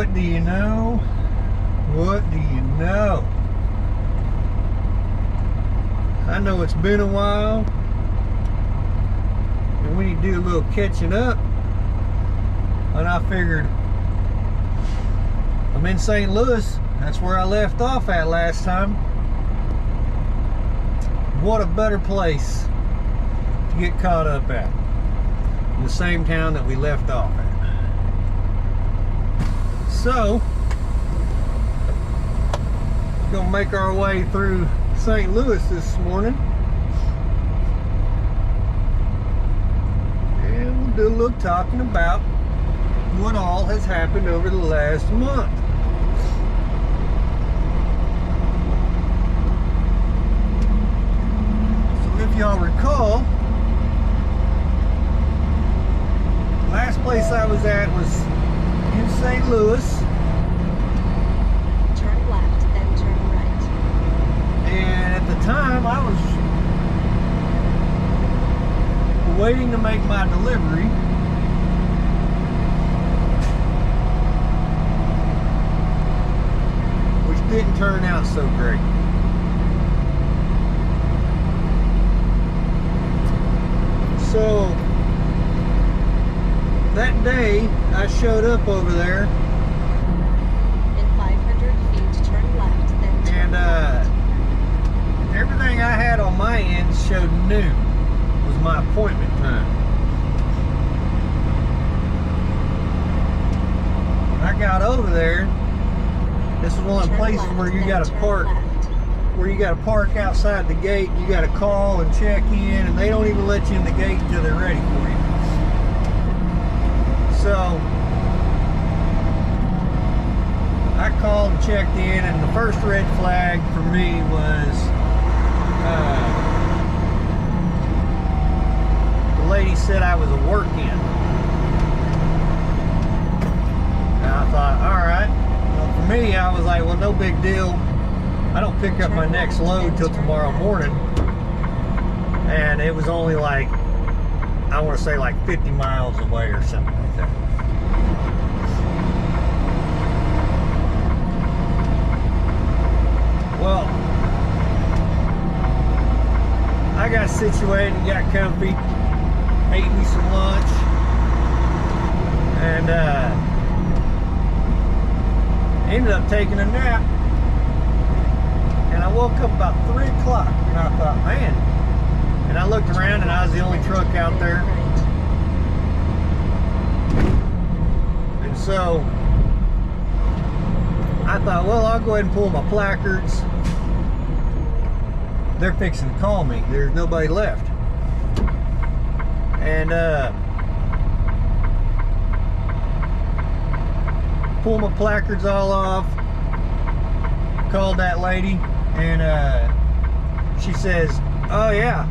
what do you know? What do you know? I know it's been a while, and we need to do a little catching up. And I figured I'm in St. Louis. That's where I left off at last time. What a better place to get caught up at. In the same town that we left off at. So, gonna make our way through St. Louis this morning. And we'll do a little talking about what all has happened over the last month. So if y'all recall, last place I was at was in St. Louis. Turn left, then turn right. And at the time I was waiting to make my delivery. Which didn't turn out so great. So that day I showed up over there. In 500 feet, turn left, then turn right. Everything I had on my end showed noon was my appointment time. When I got over there, this is one of the places where you got to park. Where you got to park outside the gate. You got to call and check in, and they don't even let you in the gate until they're ready for you. So I called and checked in, and the first red flag for me was the lady said I was a work-in. And I thought, all right. Well, for me, I was like, well, no big deal. I don't pick up my next load till tomorrow morning. And it was only like, I want to say like 50 miles away or something like that. Well, I got situated and got comfy, ate me some lunch, and ended up taking a nap. And I woke up about 3 o'clock, and I thought, man. And I looked around, and I was the only truck out there. And so I thought, well, I'll go ahead and pull my placards. They're fixing to call me. There's nobody left. And pull my placards all off. Called that lady, and she says, oh yeah,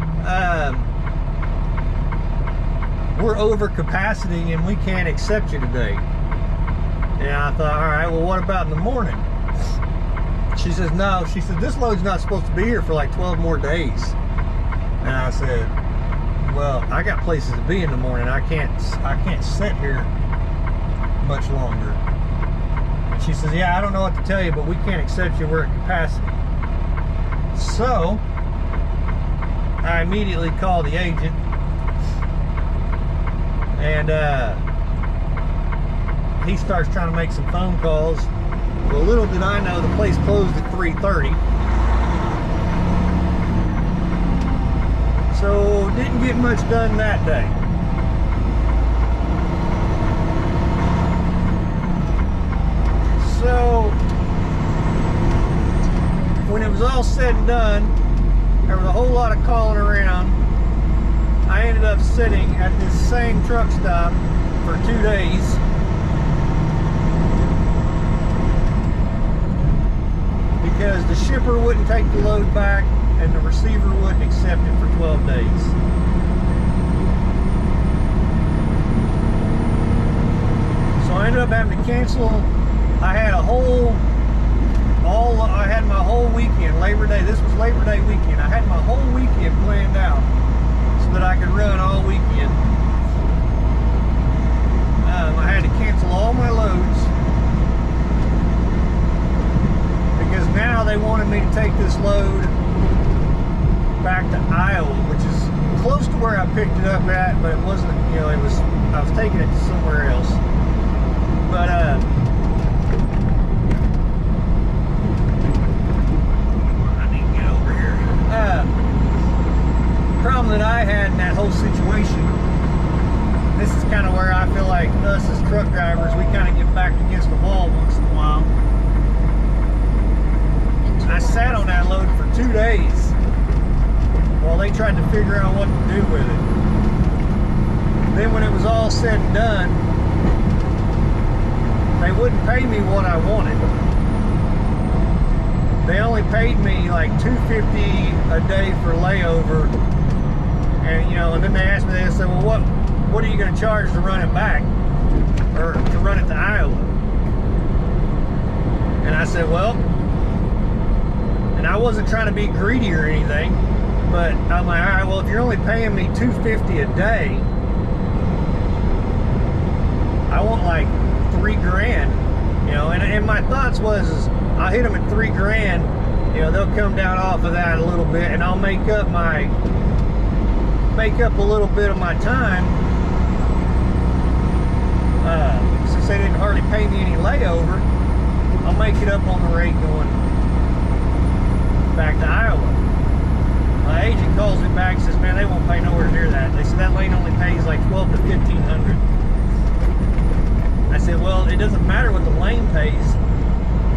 we're over capacity and we can't accept you today. And I thought, all right, well, what about in the morning? She says, no. She said, this load's not supposed to be here for like 12 more days. And I said, well, I got places to be in the morning. I can't sit here much longer. And she says, yeah, I don't know what to tell you, but we can't accept you. We're at capacity. So I immediately called the agent, and he starts trying to make some phone calls. Well, little did I know the place closed at 3:30. So didn't get much done that day. So when it was all said and done, there was a whole lot of calling around. I ended up sitting at this same truck stop for 2 days. Because the shipper wouldn't take the load back and the receiver wouldn't accept it for 12 days. So I ended up having to cancel. I had my whole weekend, Labor Day. This was Labor Day weekend. I had my whole weekend planned out so that I could run all weekend. I had to cancel all my loads you know, I was taking it to somewhere else. But I need to get over here. Problem that I had in that whole situation, this is kind of where I feel like us as truck drivers, we kind of get backed against the wall once in a while. I sat on that load for 2 days while they tried to figure out what to do with it. Then when it was all said and done, they wouldn't pay me what I wanted. They only paid me like $250 a day for layover. And you know, and then they asked me, they said, well, what are you going to charge to run it back, or to run it to Iowa? And I said, well, and I wasn't trying to be greedy or anything, but I'm like, all right, well, if you're only paying me $250 a day, I want like $3,000, you know. And my thoughts was, is I'll hit them at $3,000, you know, they'll come down off of that a little bit, and I'll make up a little bit of my time, since they didn't hardly pay me any layover. I'll make it up on the rate going back to Iowa. My agent calls me back and says, man, they won't pay nowhere near that. They said that lane only pays like $1,200 to $1,500. I said, well, it doesn't matter what the lane pays.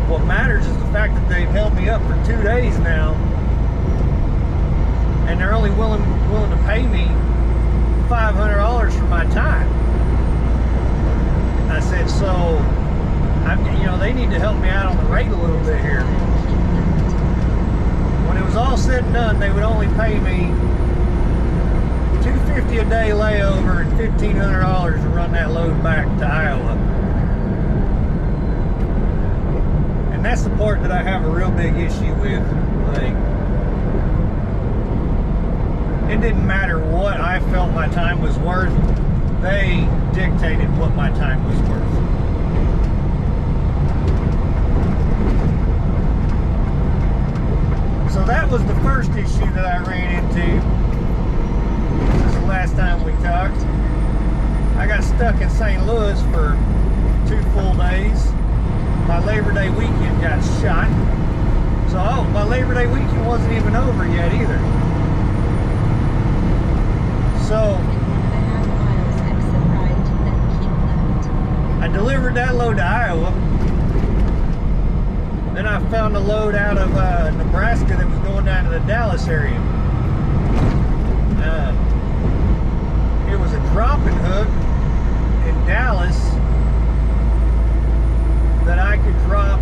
What matters is the fact that they've held me up for 2 days now, and they're only willing to pay me $500 for my time. I said, so, you know, they need to help me out on the rate a little bit here. When it was all said and done, they would only pay me $250 a day layover and $1,500 to run that load back to Iowa. And that's the part that I have a real big issue with. Like, it didn't matter what I felt my time was worth. They dictated what my time was worth. So that was the first issue that I ran into. This is the last time we talked. I got stuck in St. Louis for 2 full days. My Labor Day weekend got shot. So my Labor Day weekend wasn't even over yet either. So I delivered that load to Iowa. Then I found a load out of Nebraska that was going down to the Dallas area. It was a dropping hook in Dallas that I could drop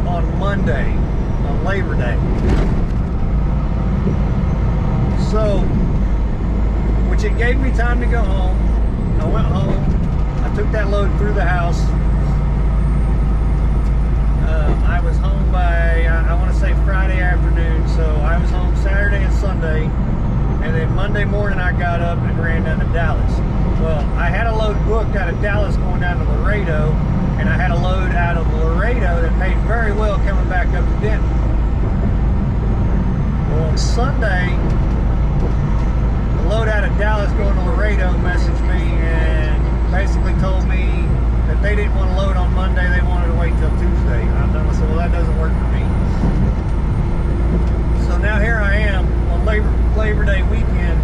on Monday, on Labor Day. So, which it gave me time to go home. I went home. I took that load through the house. I was home by, I want to say Friday afternoon, so I was home Saturday and Sunday, and then Monday morning I got up and ran down to Dallas. Well, I had a load booked out of Dallas going down to Laredo, and I had a load out of Laredo that paid very well coming back up to Denton. Well, on Sunday, the load out of Dallas going to Laredo messaged me and basically told me that they didn't want to load on Monday, they wanted to wait till Tuesday. I said, well, that doesn't work for me. So now here I am on Labor Day weekend,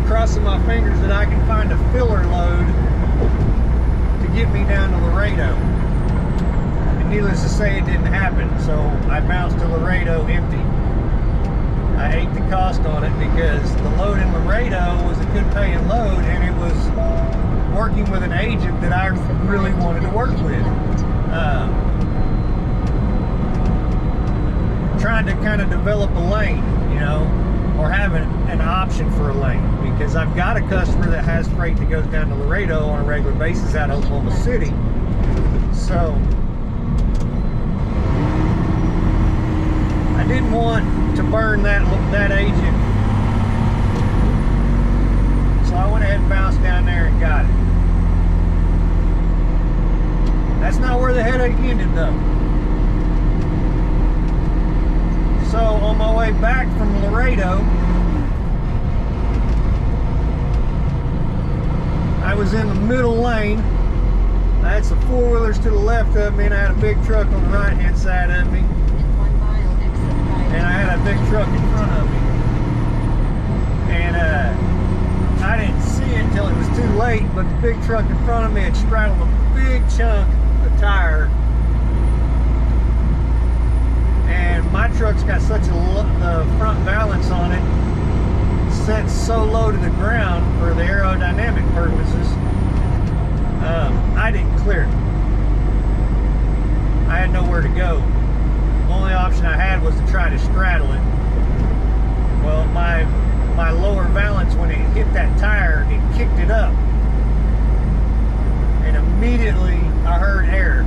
crossing my fingers that I can find a filler load to get me down to Laredo. And needless to say, it didn't happen, so I bounced to Laredo empty. I ate the cost on it because the load in Laredo was a good paying load, and it was working with an agent that I really wanted to work with. Trying to kind of develop a lane, you know, or have an option for a lane, because I've got a customer that has freight that goes down to Laredo on a regular basis out of Oklahoma City. So I didn't want to burn that agent, so I went ahead and bounced down there and got it. That's not where the headache ended though. So on my way back from Laredo, was in the middle lane. I had some four-wheelers to the left of me, and I had a big truck on the right-hand side of me. In 1 mile, exit right. And I had a big truck in front of me. And I didn't see it until it was too late, but the big truck in front of me had straddled a big chunk of tire. And my truck's got such the front balance on it, set so low to the ground for the aerodynamic purposes. I didn't clear it. I had nowhere to go. The only option I had was to try to straddle it. Well, my lower balance, when it hit that tire, it kicked it up. And immediately I heard air.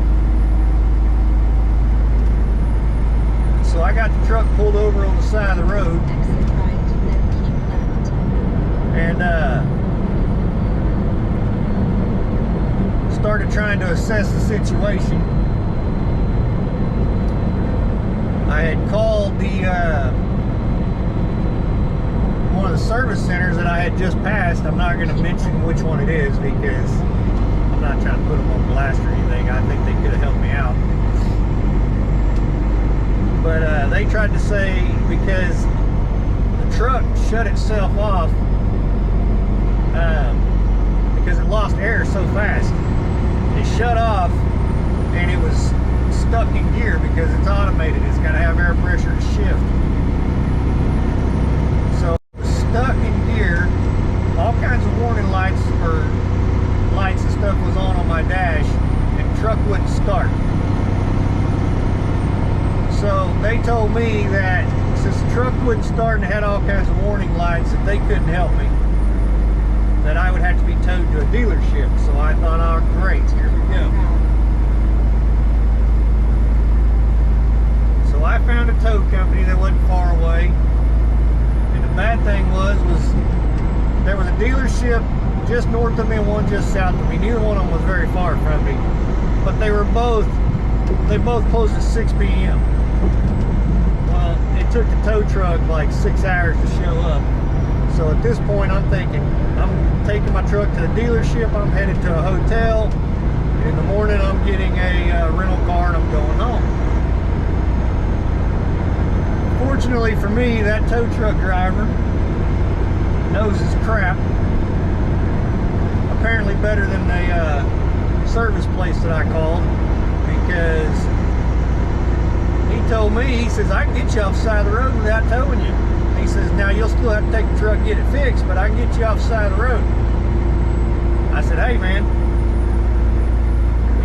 So I got the truck pulled over on the side of the road. Exit right, then keep left. And started trying to assess the situation. I had called the one of the service centers that I had just passed. I'm not going to mention which one it is because I'm not trying to put them on blast or anything. I think they could have helped me out. But they tried to say because the truck shut itself off because it lost air so fast. It shut off and it was stuck in gear because it's automated. It's got to have air pressure to shift. So it was stuck in gear. All kinds of warning lights or lights and stuff was on my dash, and the truck wouldn't start. So they told me that since the truck wouldn't start and had all kinds of warning lights, that they couldn't help me, that I would have to be towed to a dealership. So I thought, oh great, here we go. So I found a tow company that wasn't far away. And the bad thing was there was a dealership just north of me and one just south of me. Neither one of them was very far from me. But they both closed at 6 p.m. Well, it took the tow truck like 6 hours to show up. So at this point, I'm thinking, I'm taking my truck to the dealership, I'm headed to a hotel, and in the morning I'm getting a rental car and I'm going home. Fortunately for me, that tow truck driver knows his crap. Apparently better than the service place that I called, because he told me, he says, I can get you off the side of the road without towing you. He says, now you'll still have to take the truck and get it fixed, but I can get you off the side of the road. I said, hey man,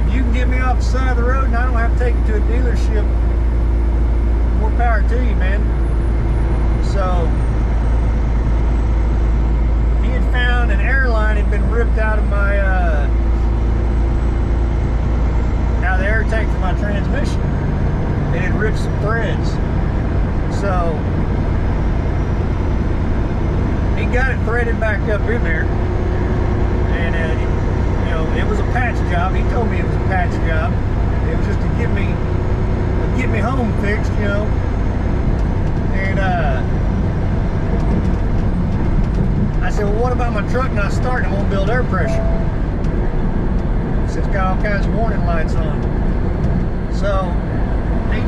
if you can get me off the side of the road and I don't have to take it to a dealership, more power to you, man. So he had found an airline had been ripped out of my out of the air tank for my transmission. It had ripped some threads. So he got it threaded back up in there, and you know, it was a patch job. He told me it was a patch job. It was just to get me home fixed, you know. And I said, well, what about my truck not starting? It won't build air pressure. He said, it's got all kinds of warning lights on. So he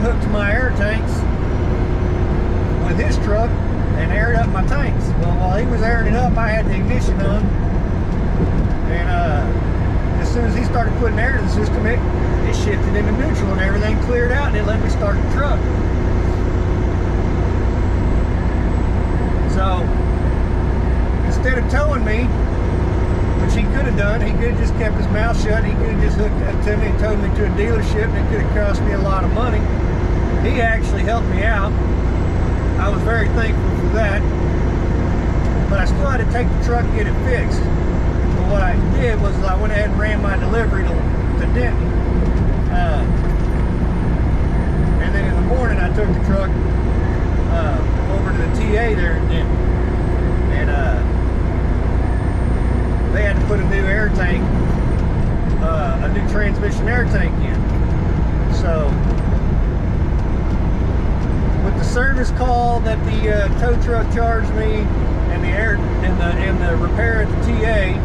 hooked my air tanks with his truck and aired up my tanks. Well, while he was airing it up, I had the ignition on, and as soon as he started putting air in the system, it shifted into neutral and everything cleared out, and it let me start the truck. So instead of towing me, which he could have done, he could have just kept his mouth shut. He could have just hooked up to me and towed me to a dealership, and it could have cost me a lot of money. He actually helped me out. I was very thankful for that, but I still had to take the truck and get it fixed. But what I did was I went ahead and ran my delivery to Denton, and then in the morning I took the truck over to the TA there in Denton, and they had to put a new air tank, a new transmission air tank in. So with the service call that the tow truck charged me, and the repair at the TA,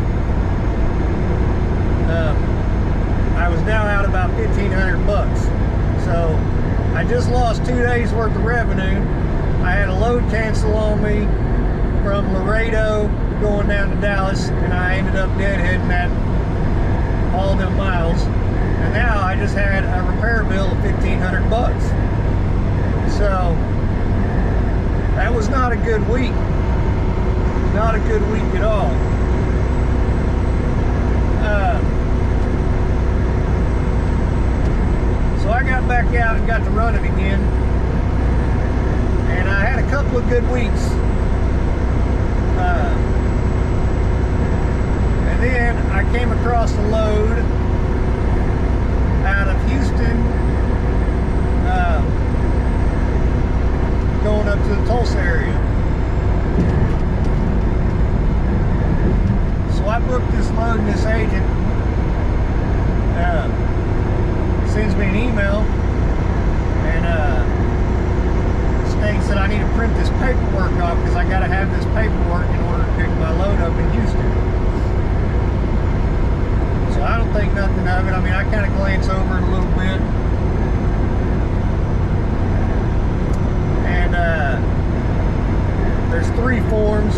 I was now out about 1,500 bucks. So I just lost 2 days worth of revenue. I had a load cancel on me from Laredo going down to Dallas, and I ended up deadheading that all them miles. And now I just had a repair bill of 1,500 bucks. So that was not a good week. Not a good week at all. So I got back out and got to running again. And I had a couple of good weeks. And then I came across a load out of Houston, going up to the Tulsa area. So I booked this load, and this agent sends me an email and states that I need to print this paperwork off because I got to have this paperwork in order to pick my load up in Houston. So I don't think nothing of it. I mean, I kind of glance over it a little bit. And there's 3 forms.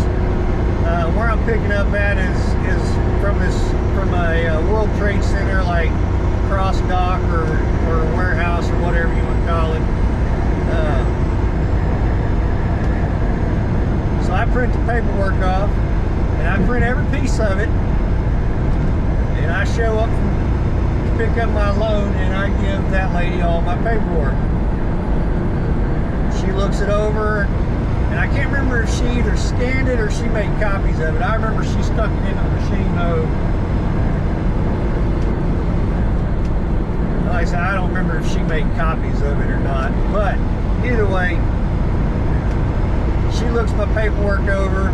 Where I'm picking up at is from a World Trade Center, like cross dock or warehouse or whatever you want to call it. So I print the paperwork off, and I print every piece of it, and I show up to pick up my load, and I give that lady all my paperwork. She looks it over, and I can't remember if she either scanned it or she made copies of it. I remember she stuck it in the machine though. Like I said, I don't remember if she made copies of it or not. But either way, she looks my paperwork over.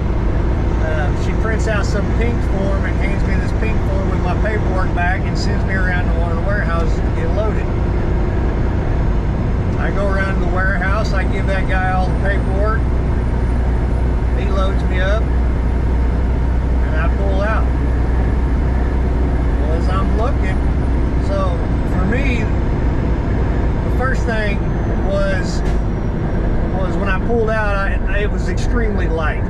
She prints out some pink form and hands me this pink form with my paperwork back and sends me around to one of the warehouses to get loaded. I go around to the warehouse, I give that guy all the paperwork. He loads me up, and I pull out. Well, as I'm looking, so for me, the first thing was when I pulled out, it was extremely light.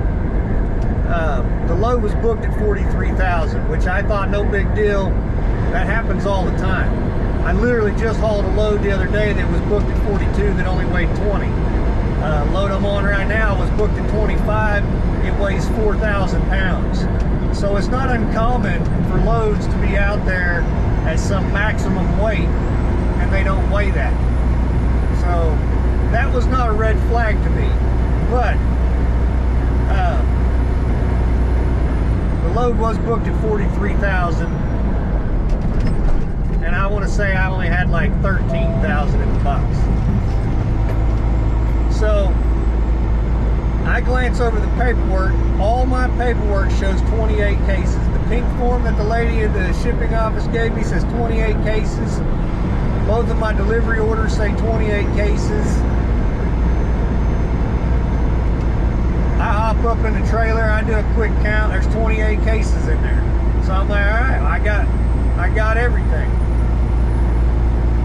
The load was booked at 43,000, which I thought no big deal. That happens all the time. I literally just hauled a load the other day that was booked at 42 that only weighed 20. Load I'm on right now was booked at 25. It weighs 4,000 pounds. So it's not uncommon for loads to be out there at some maximum weight, and they don't weigh that. So that was not a red flag to me. But the load was booked at 43,000, and I want to say I only had like 13,000 in the box. So I glance over the paperwork. All my paperwork shows 28 cases. The pink form that the lady at the shipping office gave me says 28 cases. Both of my delivery orders say 28 cases. I hop up in the trailer, I do a quick count, there's 28 cases in there. So I'm like, all right, I got everything.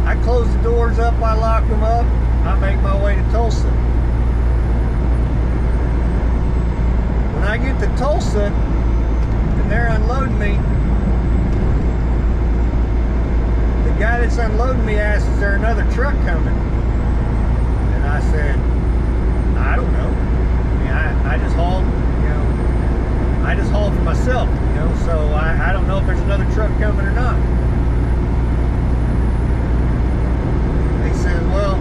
I close the doors up, I lock them up, I make my way to Tulsa. When I get to Tulsa, and they're unloading me, the guy that's unloading me asks, is there another truck coming? And I said, I don't know. I just hauled, I just hauled for myself, so I don't know if there's another truck coming or not. He said, well,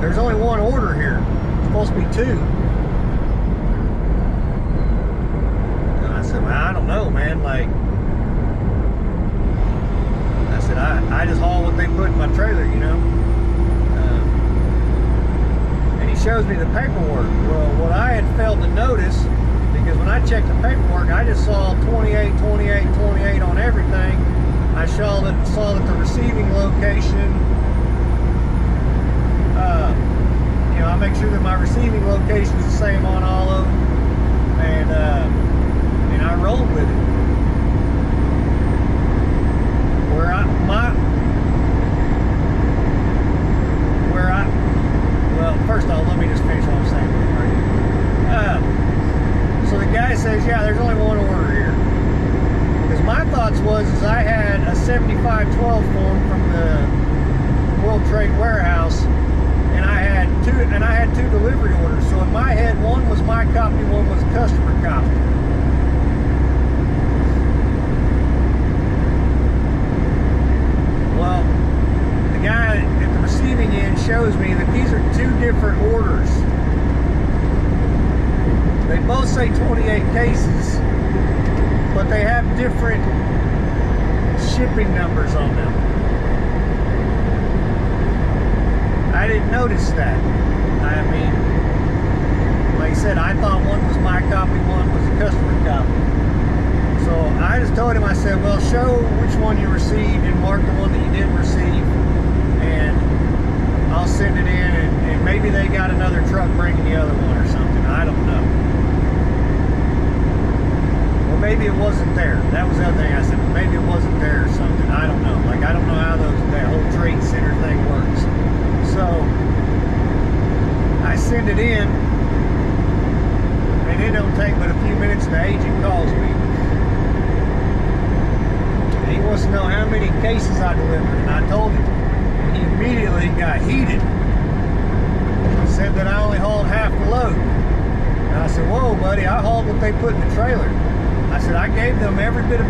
there's only one order here. It's supposed to be 2. And I said, well, I don't know, man. I said, I just haul what they put in my trailer, shows me the paperwork. Well, what I had failed to notice, because when I checked the paperwork, I just saw 28, 28, 28 on everything. I saw that the receiving location, I make sure that my receiving location is the same on all of them, and I rolled with it. yeah, there's only one order here. Because my thoughts was is I had a 7512 form from the World Trade Warehouse, and I had two delivery orders. So in my head, one was my copy, one was a customer copy. Well, the guy at the receiving end shows me that these are two different orders. They both say 28 cases, but they have different shipping numbers on them. I didn't notice that. I mean, like I said, I thought one was my copy, one was a customer copy. So I just told him, I said, well, show which one you received and mark the one that you didn't receive, and I'll send it in, and maybe they got another truck bringing the other one or something. I don't know. Or maybe it wasn't there. That was the other thing I said. Well, maybe it wasn't there or something. I don't know. Like, I don't know how that whole trade center thing works. So I send it in, and it don't take but a few minutes, and the agent calls me. And he wants to know how many cases I delivered, and I told him. And he immediately got heated. He said that I only hauled half the load. And I said, whoa, buddy, I hauled what they put in the trailer. I said, I gave them every bit of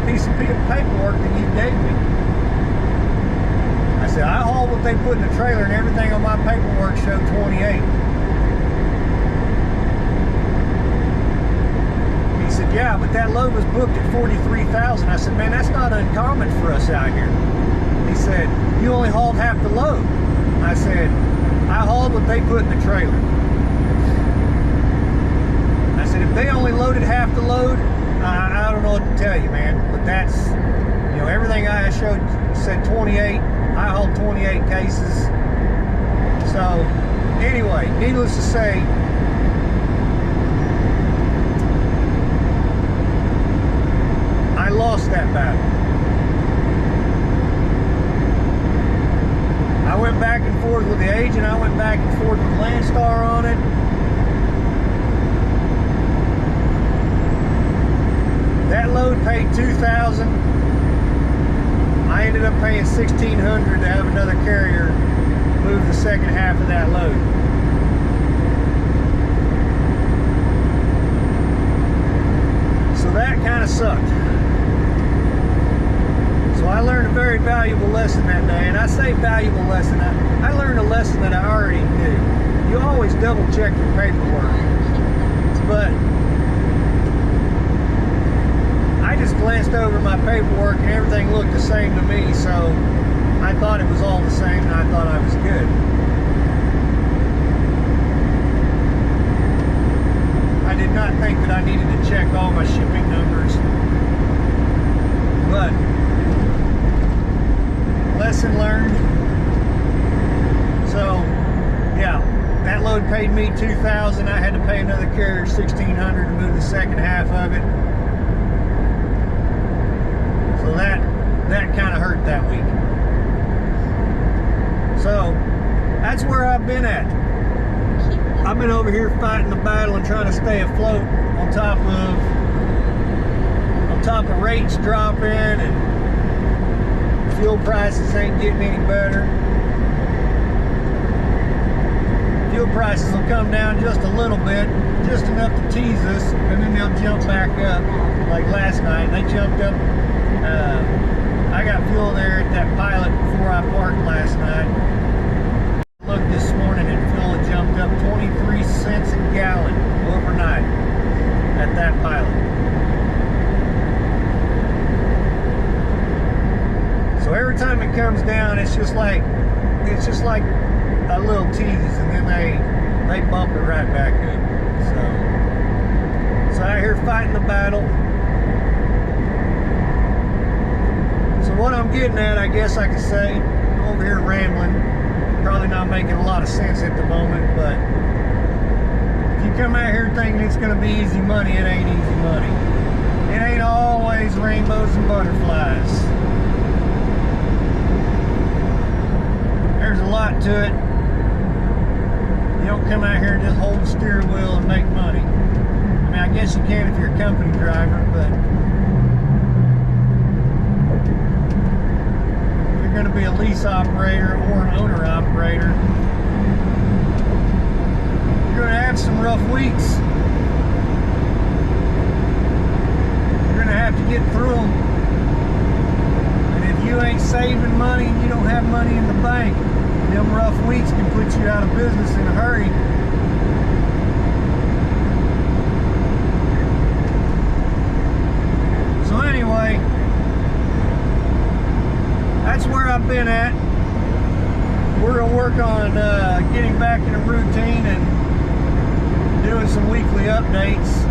piece of paperwork that you gave me. I said, I hauled what they put in the trailer, and everything on my paperwork showed 28. He said, yeah, but that load was booked at 43,000. I said, man, that's not uncommon for us out here. He said, you only hauled half the load. I said, I hauled what they put in the trailer. I said, if they only loaded half the load, I don't know what to tell you, man. But that's, you know, everything I showed said 28. I hauled 28 cases. So, anyway, needless to say, I lost that battle. I went back and forth with the agent. I went back and forth with Landstar on it. That load paid $2,000. I ended up paying $1,600 to have another carrier move the second half of that load. So that kind of sucked. So I learned a very valuable lesson that day, and I say valuable lesson. I learned a lesson that I already knew. You always double check your paperwork, but I just glanced over my paperwork and everything looked the same to me, so I thought it was all the same, and I thought I was good. I did not think that I needed to check all my shipping numbers, but lesson learned. So yeah, that load paid me $2,000. I had to pay another carrier $1,600 to move the second half of it. So that kind of hurt that week. So that's where I've been at. I've been over here fighting the battle and trying to stay afloat on top of rates dropping, and fuel prices ain't getting any better. Fuel prices will come down just a little bit, just enough to tease us, and then they'll jump back up. Like last night, they jumped up. I got fuel there at that Pilot before I parked last night. Looked this morning and fuel had jumped up 23 cents a gallon overnight at that Pilot. So every time it comes down, it's just like a little tease, and then they bump it right back up. So out here fighting the battle. So what I'm getting at, I guess I could say, I'm over here rambling, probably not making a lot of sense at the moment, but if you come out here thinking it's going to be easy money, it ain't easy money. It ain't always rainbows and butterflies. There's a lot to it. You don't come out here and just hold the steering wheel and make money. I mean, I guess you can if you're a company driver, but if you're going to be a lease operator or an owner operator, you're going to have some rough weeks. You're going to have to get through them. And if you ain't saving money and you don't have money in the bank, them rough weeks can put you out of business in a hurry. So anyway, that's where I've been at. We're going to work on getting back in a routine and doing some weekly updates.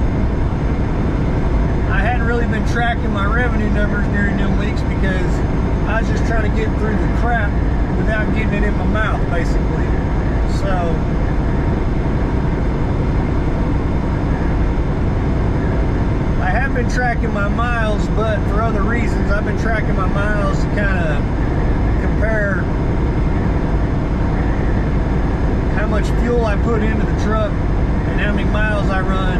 I hadn't really been tracking my revenue numbers during them weeks because I was just trying to get through the crap without getting it in my mouth, basically. So I have been tracking my miles, but for other reasons. I've been tracking my miles to kind of compare how much fuel I put into the truck and how many miles I run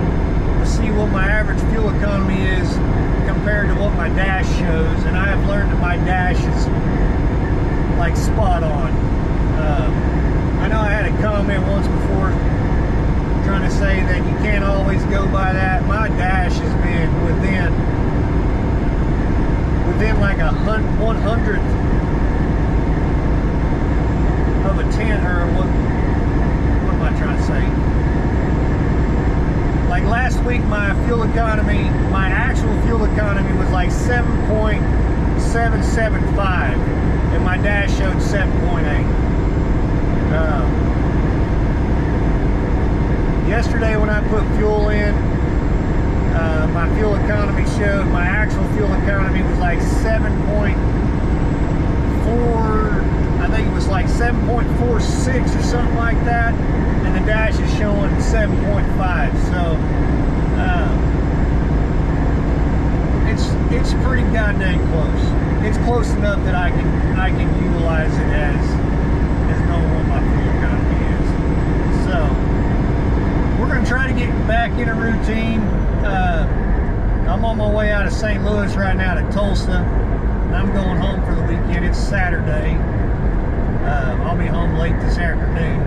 to see what my average fuel economy is compared to what my dash shows. And I have learned that my dash is like spot on. I know I had a comment once before trying to say that you can't always go by that. My dash has been within like a 1/100th of a 10, or what am I trying to say? Like last week, my fuel economy, my actual fuel economy was like 7.775, and my dash showed 7.8. Yesterday when I put fuel in, my fuel economy showed, my actual fuel economy was like 7.4, I think it was like 7.46 or something like that, and the dash is showing 7.5. So it's pretty goddamn close. It's close enough that I can utilize it as knowing what my fuel economy is. So we're going to try to get back in a routine. I'm on my way out of St. Louis right now to Tulsa, and I'm going home for the weekend. It's Saturday. I'll be home late this afternoon.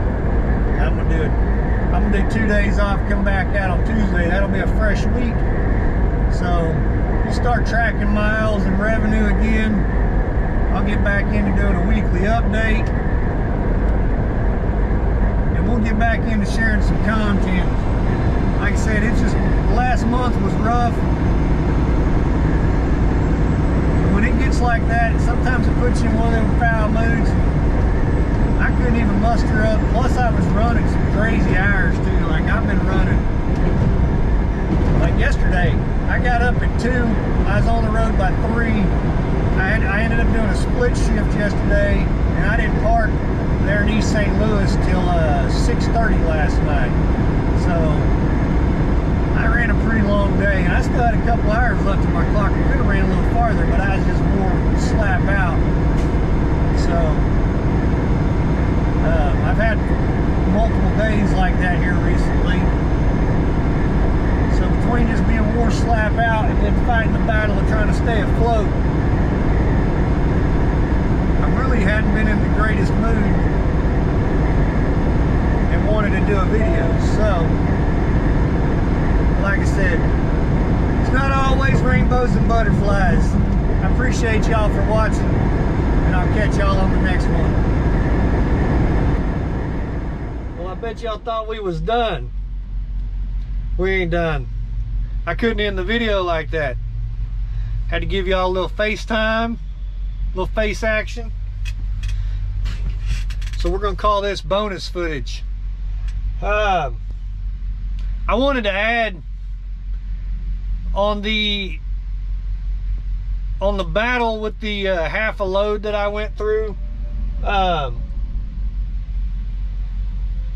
I'm gonna do 2 days off, come back out on Tuesday. That'll be a fresh week. So we'll start tracking miles and revenue again. I'll get back into doing a weekly update, and we'll get back into sharing some content. Like I said, it's just last month was rough. And when it gets like that, sometimes it puts you in one of them foul moods. I couldn't even muster up. Plus, I was running some crazy hours too. Like I've been running. Like yesterday, I got up at 2. I was on the road by 3. I ended up doing a split shift yesterday, and I didn't park there in East St. Louis till 6:30 last night. So I ran a pretty long day, and I still had a couple hours left in my clock. I could have ran a little farther, but I was just more slap out. So I've had multiple days like that here recently. So between just being more slap out and then fighting the battle of trying to stay afloat, I really hadn't been in the greatest mood and wanted to do a video. So, like I said, it's not always rainbows and butterflies. I appreciate y'all for watching, and I'll catch y'all on the next one. Well, I bet y'all thought we was done. We ain't done. I couldn't end the video like that. Had to give y'all a little FaceTime, a little face action. So we're gonna call this bonus footage. I wanted to add on the battle with the half a load that I went through.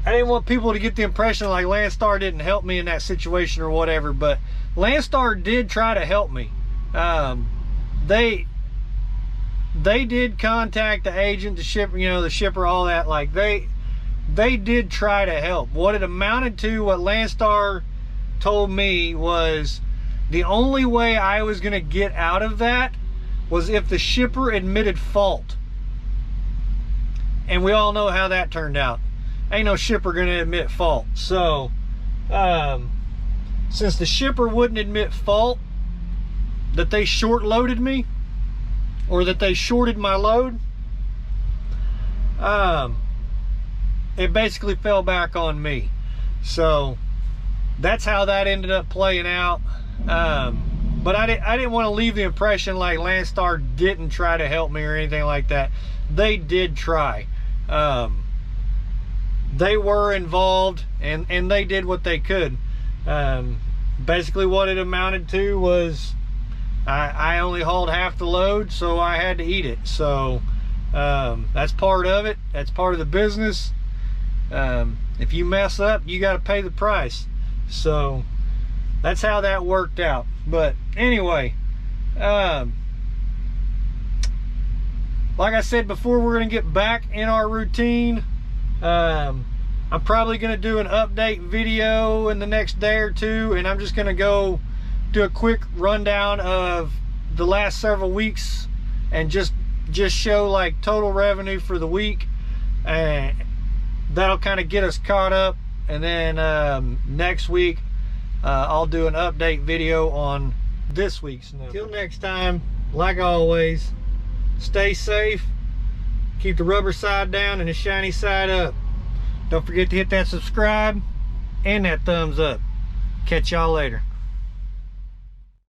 I didn't want people to get the impression like Landstar didn't help me in that situation or whatever, but Landstar did try to help me. They did contact the agent, the shipper, the shipper, all that. Like they did try to help. What it amounted to, what Landstar told me was the only way I was going to get out of that was if the shipper admitted fault. And we all know how that turned out. Ain't no shipper going to admit fault. So, since the shipper wouldn't admit fault, that they short loaded me, or that they shorted my load, it basically fell back on me. So that's how that ended up playing out. But I didn't want to leave the impression like Landstar didn't try to help me or anything like that. They did try. They were involved, and they did what they could. Basically what it amounted to was I only hauled half the load, so I had to eat it. So that's part of it. That's part of the business. If you mess up, you got to pay the price. So that's how that worked out. But anyway, like I said before, we're going to get back in our routine. I'm probably going to do an update video in the next day or two, and I'm just going to go do a quick rundown of the last several weeks and just show like total revenue for the week, and that'll kind of get us caught up. And then next week I'll do an update video on this week's number. Till next time, like always, stay safe, keep the rubber side down and the shiny side up. Don't forget to hit that subscribe and that thumbs up. Catch y'all later.